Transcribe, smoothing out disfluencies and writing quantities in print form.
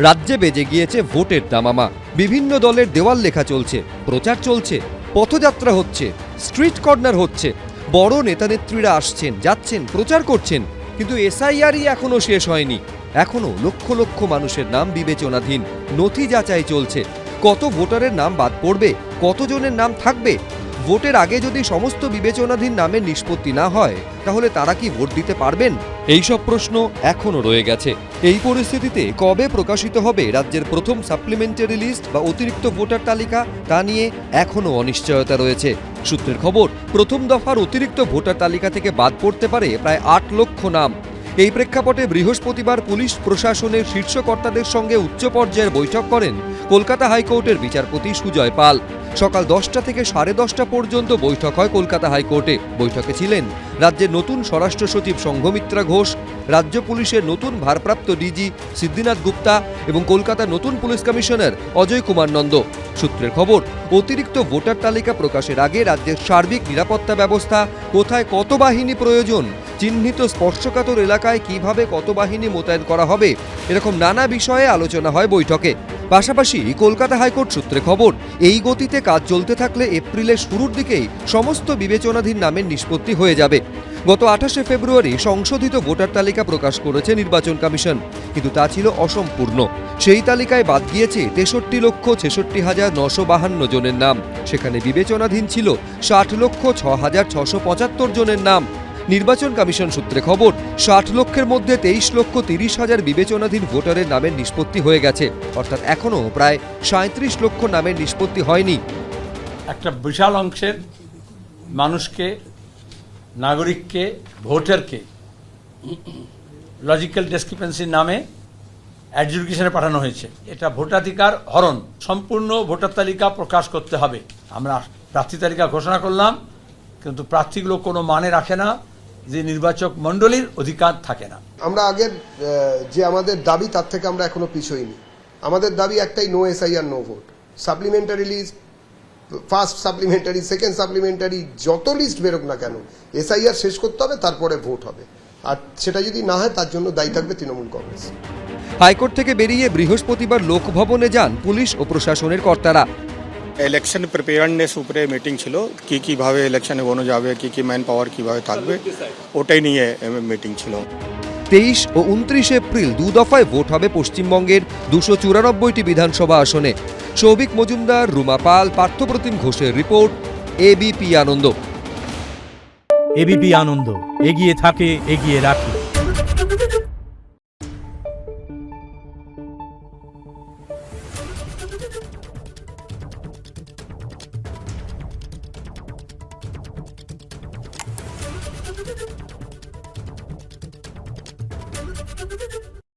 রাজ্যে বেজে গিয়েছে ভোটের দামামা। বিভিন্ন দলের দেওয়াল লেখা চলছে, প্রচার চলছে, পথযাত্রা হচ্ছে, স্ট্রিট কর্নার হচ্ছে, বড় নেতানেত্রীরা আসছেন, যাচ্ছেন, প্রচার করছেন। কিন্তু এসআইআরই এখনো শেষ হয়নি। এখনো লক্ষ লক্ষ মানুষের নাম বিবেচনাধীন, নথি যাচাই চলছে। কত ভোটারের নাম বাদ পড়বে, কতজনের নাম থাকবে? ভোটের আগে যদি সমস্ত বিবেচনাধীন নামের নিষ্পত্তি না হয়, তাহলে তারা কি ভোট দিতে পারবেন? এইসব প্রশ্ন এখনো রয়ে গেছে। এই পরিস্থিতিতে কবে প্রকাশিত হবে রাজ্যের প্রথম সাপ্লিমেন্টারি লিস্ট বা অতিরিক্ত ভোটার তালিকা, তা নিয়ে এখনো অনিশ্চয়তা রয়েছে। সূত্রের খবর, প্রথম দফার অতিরিক্ত ভোটার তালিকা থেকে বাদ পড়তে পারে প্রায় 8 লক্ষ নাম। এই প্রেক্ষাপটে বৃহস্পতিবার পুলিশ প্রশাসনের শীর্ষ কর্তাদের সঙ্গে উচ্চ পর্যায়ের বৈঠক করেন কলকাতা হাইকোর্টের বিচারপতি সুজয় পাল। সকাল 10টা থেকে 10:30 পর্যন্ত বৈঠক হয় কলকাতা হাইকোর্টে। বৈঠকে ছিলেন রাজ্যের নতুন স্বরাষ্ট্র সচিব সংঘমিত্রা ঘোষ, রাজ্য পুলিশের নতুন ভারপ্রাপ্ত ডিজি সিদ্ধিনাথ গুপ্তা এবং কলকাতার নতুন পুলিশ কমিশনার অজয় কুমার নন্দ। সূত্রের খবর, অতিরিক্ত ভোটার তালিকা প্রকাশের আগে রাজ্যের সার্বিক নিরাপত্তা ব্যবস্থা, কোথায় কত বাহিনী প্রয়োজন, চিহ্নিত স্পর্শকাতর এলাকায় কিভাবে কত বাহিনী মোতায়েন করা হবে, এরকম নানা বিষয়ে আলোচনা হয় বৈঠকে। পাশাপাশি কলকাতা হাইকোর্ট সূত্রে খবর, এই গতিতে কাজ চলতে থাকলে এপ্রিলের শুরুর দিকেই সমস্ত বিবেচনাধীন নামের নিষ্পত্তি হয়ে যাবে। গত 28শে ফেব্রুয়ারি সংশোধিত ভোটার তালিকা প্রকাশ করেছে নির্বাচন কমিশন, কিন্তু তা ছিল অসম্পূর্ণ। সেই তালিকায় বাদ গিয়েছে 63,66,952 জনের নাম। সেখানে বিবেচনাধীন ছিল 60,06,675 জনের নাম। নির্বাচন কমিশন সূত্রে খবর, 60 লক্ষের মধ্যে 23,30,000 বিবেচনাধীন ভোটারের নামের নিষ্পত্তি হয়ে গেছে। অর্থাৎ এখনো প্রায় 37 লক্ষ নামের নিষ্পত্তি হয়নি। একটা বিশাল অংশের মানুষকে, নাগরিককে, ভোটারকে লজিক্যাল ডিসক্রিপেন্সির নামে অ্যাডজুডিকেশনে পাঠানো হয়েছে। এটা ভোটাধিকার হরণ। সম্পূর্ণ ভোটার তালিকা প্রকাশ করতে হবে। আমরা প্রার্থী তালিকা ঘোষণা করলাম, কিন্তু প্রার্থীগুলো কোনো মানে রাখে না, যে নির্বাচক মণ্ডলীর অধিকার থাকে না। আমরা আগের যে আমাদের দাবি, তার থেকে আমরা এখনো পিছোইনি। আমাদের দাবি একটাই, no SIR no vote. Supplementary list, first supplementary, second supplementary, যত লিস্ট বেরোক না কেন, এসআইআর শেষ করতে হবে, তারপরে ভোট হবে। আর সেটা যদি না হয়, তার জন্য দায়ী থাকবে তৃণমূল কংগ্রেস। হাইকোর্ট থেকে বেরিয়ে বৃহস্পতিবার লোকভবনে যান পুলিশ ও প্রশাসনের কর্তারা। ইলেকশন প্রিপেয়ারনেস উপরে মিটিং ছিল, কিভাবে ইলেকশনে এগোনো যাবে, কি ম্যান পাওয়ার কিভাবে থাকবে, ওটাই নিয়ে মিটিং ছিল। 23 ও 29 এপ্রিল 2 দফায় ভোট হবে পশ্চিমবঙ্গের 294টি বিধানসভা আসনে। সৌভিক মজুমদার, রুমা পাল, পার্থপ্রতিম ঘোষের রিপোর্ট, এবিপি আনন্দ। এবিপি আনন্দ, এগিয়ে থাকে, এগিয়ে রাখে।